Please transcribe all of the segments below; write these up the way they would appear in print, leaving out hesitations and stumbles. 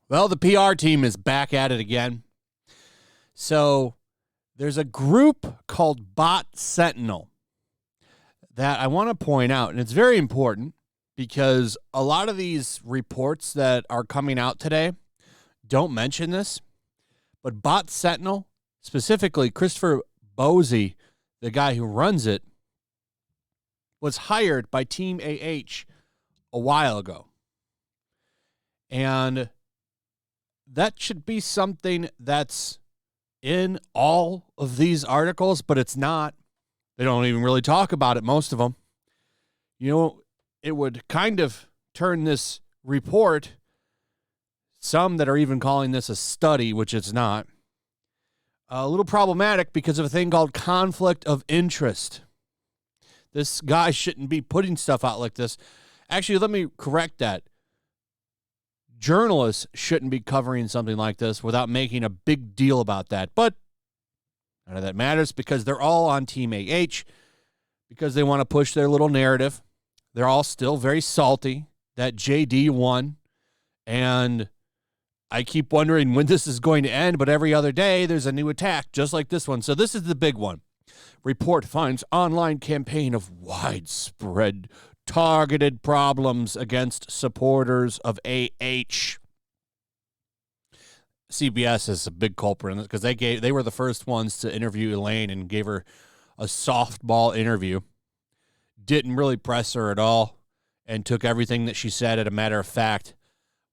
Well, the PR team is back at it again. So there's a group called Bot Sentinel that I want to point out, and it's very important because a lot of these reports that are coming out today don't mention this, but Bot Sentinel, specifically Christopher Bosey, the guy who runs it, was hired by Team AH a while ago. And that should be something that's in all of these articles, but it's not. They don't even really talk about it, most of them. You know, it would kind of turn this report, some that are even calling this a study, which it's not, a little problematic because of a thing called conflict of interest. This guy shouldn't be putting stuff out like this. Actually, let me correct that. Journalists shouldn't be covering something like this without making a big deal about that. But none of that matters because they're all on Team AH because they want to push their little narrative. They're all still very salty that JD won. And I keep wondering when this is going to end, but every other day there's a new attack just like this one. So this is the big one. Report finds online campaign of widespread targeted problems against supporters of AH. CBS is a big culprit in this because they were the first ones to interview Elaine and gave her a softball interview. Didn't really press her at all and took everything that she said as a matter of fact,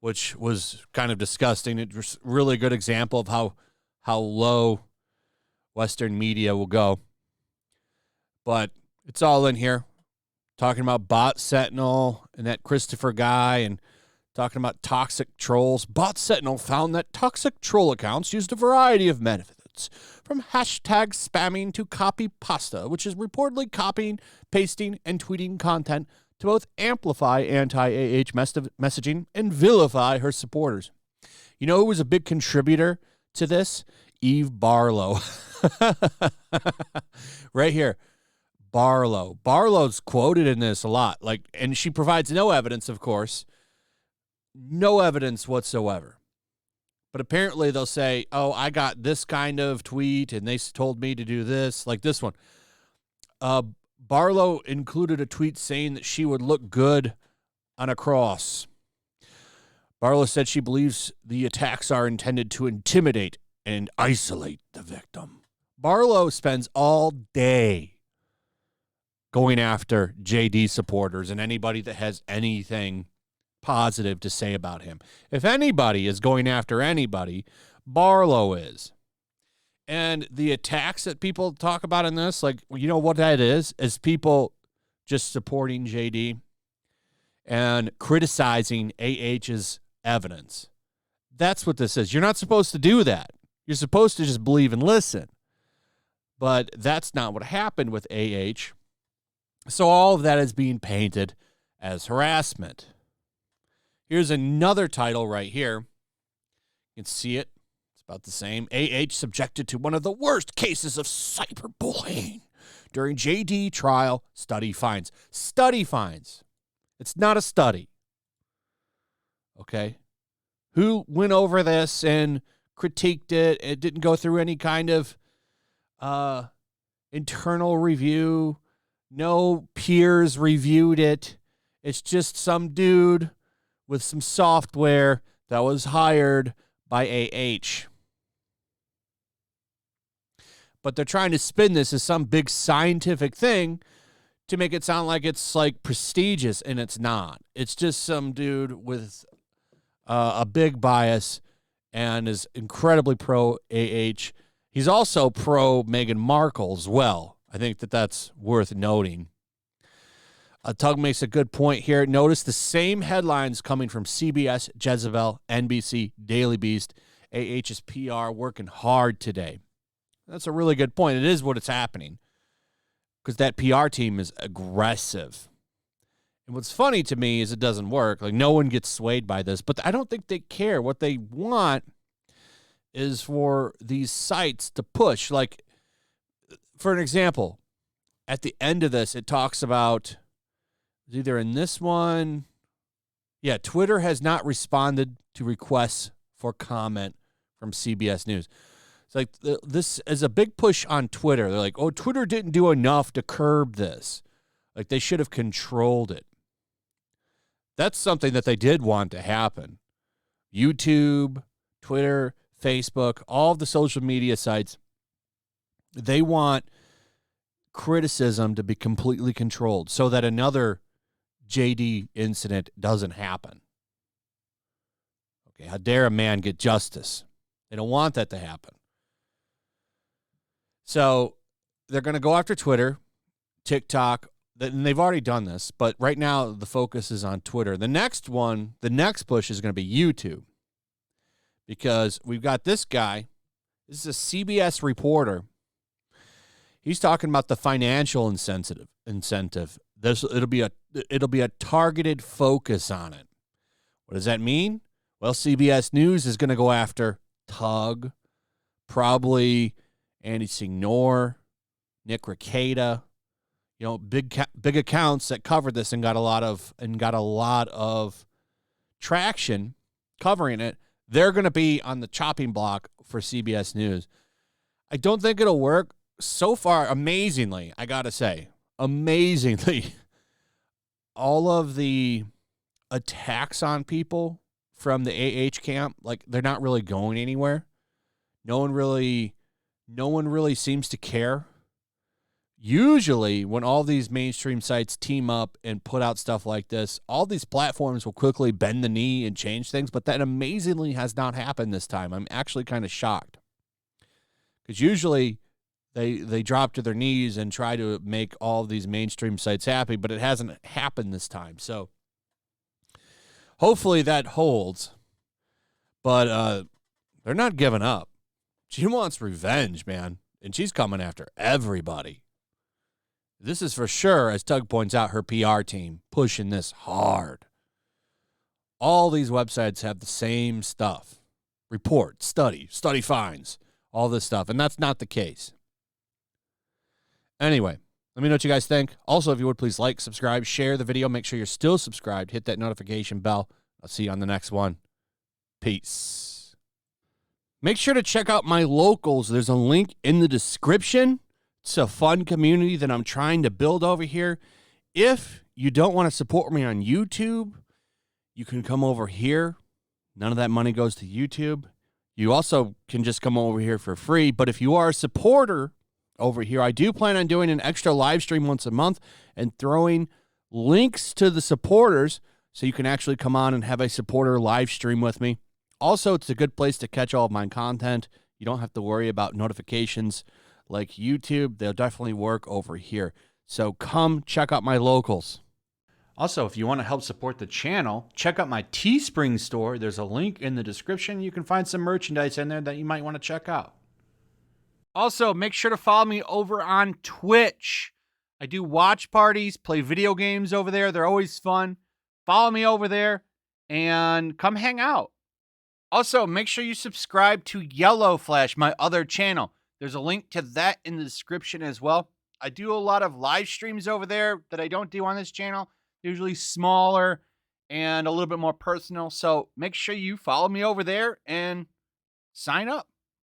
which was kind of disgusting. It was a really good example of how low Western media will go. But it's all in here. Talking about Bot Sentinel and that Christopher guy and talking about toxic trolls. Bot Sentinel found that toxic troll accounts used a variety of methods, from hashtag spamming to copy pasta, which is reportedly copying, pasting, and tweeting content to both amplify anti-AH messaging and vilify her supporters. You know who was a big contributor to this? Eve Barlow. Right here. Barlow's quoted in this a lot, and she provides no evidence, of course, no evidence whatsoever. But apparently they'll say, oh, I got this kind of tweet, and they told me to do this, like this one. Barlow included a tweet saying that she would look good on a cross. Barlow said she believes the attacks are intended to intimidate and isolate the victim. Barlow spends all day going after JD supporters and anybody that has anything positive to say about him. If anybody is going after anybody, Barlow is. And the attacks that people talk about in this, you know what that is people just supporting JD and criticizing AH's evidence. That's what this is. You're not supposed to do that. You're supposed to just believe and listen. But that's not what happened with AH. So all of that is being painted as harassment. Here's another title right here. You can see it. It's about the same. AH subjected to one of the worst cases of cyberbullying during JD trial. Study finds. Study finds. It's not a study. Okay? Who went over this and critiqued it? It didn't go through any kind of internal review. No peers reviewed it. It's just some dude with some software that was hired by AH. But they're trying to spin this as some big scientific thing to make it sound like it's prestigious, and it's not. It's just some dude with a big bias and is incredibly pro AH. He's also pro Meghan Markle as well. I think that's worth noting. Tug makes a good point here. Notice the same headlines coming from CBS, Jezebel, NBC, Daily Beast. AH's PR working hard today. That's a really good point. It is what it's happening because that PR team is aggressive. And what's funny to me is it doesn't work. No one gets swayed by this, but I don't think they care. What they want is for these sites to push. For an example, at the end of this, it talks about, either in this one, yeah, Twitter has not responded to requests for comment from CBS News. It's like this is a big push on Twitter. They're like, oh, Twitter didn't do enough to curb this. Like, they should have controlled it. That's something that they did want to happen. YouTube, Twitter, Facebook, all of the social media sites, they want criticism to be completely controlled so that another JD incident doesn't happen. Okay, how dare a man get justice? They don't want that to happen. So they're going to go after Twitter, TikTok, and they've already done this, but right now the focus is on Twitter. The next push is going to be YouTube, because we've got this guy. This is a CBS reporter. He's talking about the financial incentive. It'll be a targeted focus on it. What does that mean? Well, CBS News is going to go after Tug, probably Andy Signor, Nick Rekieta, big accounts that covered this and got a lot of traction covering it. They're going to be on the chopping block for CBS News. I don't think it'll work. So far, amazingly, I got to say, all of the attacks on people from the AH camp, like, they're not really going anywhere. No one really seems to care. Usually, when all these mainstream sites team up and put out stuff like this, all these platforms will quickly bend the knee and change things, but that amazingly has not happened this time. I'm actually kind of shocked, because usually they drop to their knees and try to make all these mainstream sites happy, but it hasn't happened this time. So hopefully that holds, but they're not giving up. She wants revenge, man, and she's coming after everybody. This is for sure, as Tug points out, her PR team pushing this hard. All these websites have the same stuff. Report, study finds, all this stuff, and that's not the case. Anyway, let me know what you guys think. Also, if you would, please like, subscribe, share the video. Make sure you're still subscribed. Hit that notification bell. I'll see you on the next one. Peace. Make sure to check out my locals. There's a link in the description. It's a fun community that I'm trying to build over here. If you don't want to support me on YouTube, you can come over here. None of that money goes to YouTube. You also can just come over here for free. But if you are a supporter over here, I do plan on doing an extra live stream once a month and throwing links to the supporters so you can actually come on and have a supporter live stream with me. Also, it's a good place to catch all of my content. You don't have to worry about notifications like YouTube. They'll definitely work over here. So come check out my locals. Also, if you want to help support the channel, check out my Teespring store. There's a link in the description. You can find some merchandise in there that you might want to check out. Also, make sure to follow me over on Twitch. I do watch parties, play video games over there. They're always fun. Follow me over there and come hang out. Also, make sure you subscribe to YellowFlash, my other channel. There's a link to that in the description as well. I do a lot of live streams over there that I don't do on this channel. Usually smaller and a little bit more personal. So make sure you follow me over there and sign up.